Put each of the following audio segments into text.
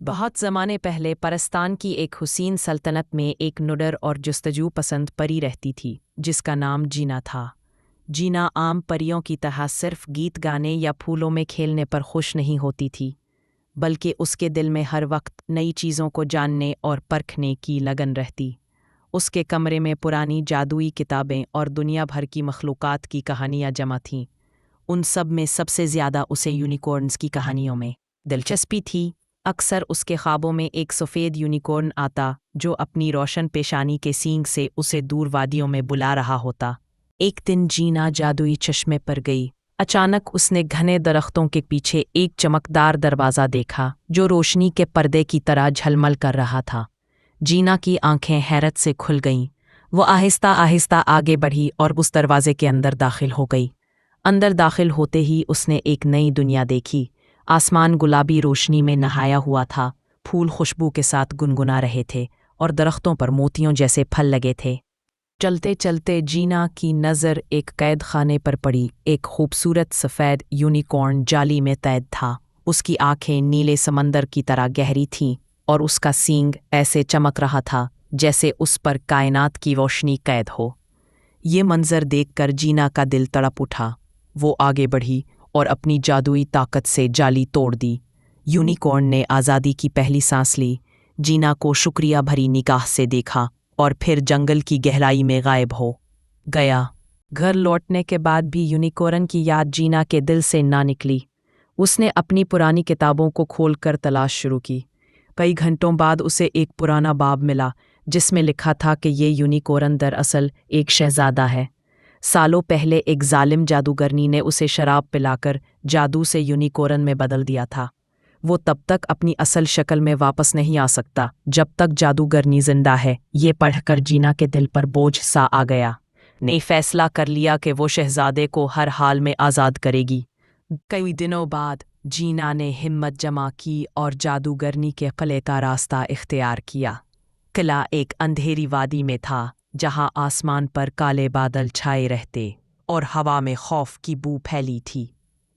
बहुत ज़माने पहले परस्तान की एक हुसीन सल्तनत में एक निडर और जस्तजू पसंद परी रहती थी जिसका नाम जीना था। जीना आम परियों की तरह सिर्फ गीत गाने या फूलों में खेलने पर खुश नहीं होती थी, बल्कि उसके दिल में हर वक्त नई चीज़ों को जानने और परखने की लगन रहती। उसके कमरे में पुरानी जादुई किताबें और दुनिया भर की मखलूक़ात की कहानियाँ जमा थीं। उन सब में सबसे ज़्यादा उसे यूनिकॉर्न्स की कहानियों में दिलचस्पी थी। अक्सर उसके ख्वाबों में एक सफ़ेद यूनिकॉर्न आता जो अपनी रोशन पेशानी के सींग से उसे दूर वादियों में बुला रहा होता। एक दिन जीना जादुई चश्मे पर गई। अचानक उसने घने दरख्तों के पीछे एक चमकदार दरवाज़ा देखा जो रोशनी के पर्दे की तरह झलमल कर रहा था। जीना की आंखें हैरत से खुल गईं। वो आहिस्ता आहिस्ता आगे बढ़ी और उस दरवाजे के अंदर दाखिल हो गई। अंदर दाखिल होते ही उसने एक नई दुनिया देखी। आसमान गुलाबी रोशनी में नहाया हुआ था, फूल खुशबू के साथ गुनगुना रहे थे और दरख्तों पर मोतियों जैसे फल लगे थे। चलते चलते जीना की नज़र एक कैद खाने पर पड़ी। एक खूबसूरत सफ़ेद यूनिकॉर्न जाली में कैद था। उसकी आंखें नीले समंदर की तरह गहरी थीं और उसका सींग ऐसे चमक रहा था जैसे उस पर कायनात की रोशनी कैद हो। ये मंजर देखकर जीना का दिल तड़प उठा। वो आगे बढ़ी और अपनी जादुई ताकत से जाली तोड़ दी। यूनिकॉर्न ने आज़ादी की पहली सांस ली, जीना को शुक्रिया भरी निगाह से देखा और फिर जंगल की गहराई में गायब हो गया। घर लौटने के बाद भी यूनिकॉर्न की याद जीना के दिल से ना निकली। उसने अपनी पुरानी किताबों को खोलकर तलाश शुरू की। कई घंटों बाद उसे एक पुराना बाब मिला जिसमें लिखा था कि ये यूनिकॉर्न दरअसल एक शहजादा है। सालों पहले एक जालिम जादूगरनी ने उसे शराब पिलाकर जादू से यूनिकॉर्न में बदल दिया था। वो तब तक अपनी असल शक्ल में वापस नहीं आ सकता जब तक जादूगरनी जिंदा है। ये पढ़कर जीना के दिल पर बोझ सा आ गया। ने फैसला कर लिया कि वो शहजादे को हर हाल में आज़ाद करेगी। कई दिनों बाद जीना ने हिम्मत जमा की और जादूगरनी के किले का रास्ता इख्तियार किया। किला एक अंधेरी वादी में था जहां आसमान पर काले बादल छाए रहते और हवा में खौफ की बू फैली थी।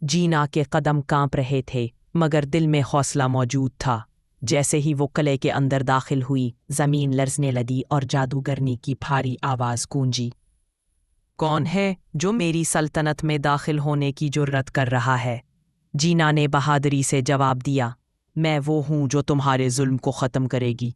जीना के कदम कांप रहे थे मगर दिल में हौसला मौजूद था। जैसे ही वो किले के अंदर दाखिल हुई, ज़मीन लरजने लगी और जादूगरनी की भारी आवाज़ गूंजी। कौन है जो मेरी सल्तनत में दाखिल होने की जुर्रत कर रहा है? जीना ने बहादुरी से जवाब दिया, मैं वो हूँ जो तुम्हारे जुल्म को ख़त्म करेगी।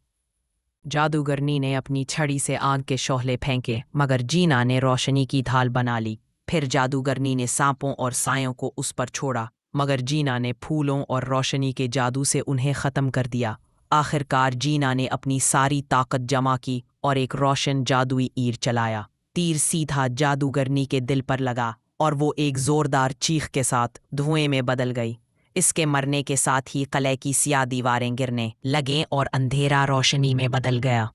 जादूगरनी ने अपनी छड़ी से आग के शोहले फेंके मगर जीना ने रोशनी की ढाल बना ली। फिर जादूगरनी ने सांपों और सायों को उस पर छोड़ा मगर जीना ने फूलों और रोशनी के जादू से उन्हें ख़त्म कर दिया। आखिरकार जीना ने अपनी सारी ताकत जमा की और एक रोशन जादुई तीर चलाया। तीर सीधा जादूगरनी के दिल पर लगा और वो एक ज़ोरदार चीख के साथ धुएं में बदल गई। इसके मरने के साथ ही किले की स्याह दीवारें गिरने लगें और अंधेरा रोशनी में बदल गया।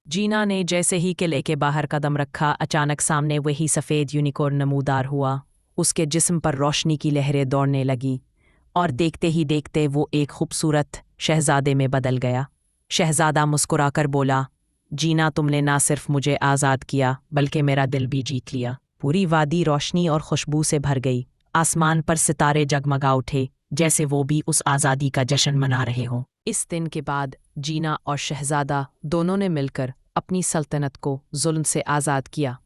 जीना ने जैसे ही किले के बाहर कदम रखा, अचानक सामने वही सफ़ेद यूनिकॉर्न नमूदार हुआ। उसके जिस्म पर रोशनी की लहरें दौड़ने लगी और देखते ही देखते वो एक खूबसूरत शहजादे में बदल गया। शहजादा मुस्कुराकर बोला, जीना, तुमने ना सिर्फ मुझे आज़ाद किया बल्कि मेरा दिल भी जीत लिया। पूरी वादी रोशनी और खुशबू से भर गई। आसमान पर सितारे जगमगा उठे जैसे वो भी उस आज़ादी का जश्न मना रहे हों। इस दिन के बाद जीना और शहजादा दोनों ने मिलकर अपनी सल्तनत को जुल्म से आज़ाद किया।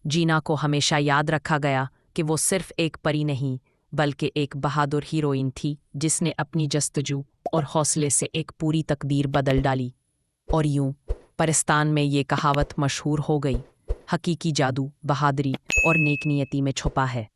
जीना को हमेशा याद रखा गया कि वो सिर्फ एक परी नहीं बल्कि एक बहादुर हीरोइन थी जिसने अपनी जस्तजू और हौसले से एक पूरी तकदीर बदल डाली। और यूं परिस्तान में ये कहावत मशहूर हो गई, हकीकी जादू बहादुरी और नेक नियति में छुपा है।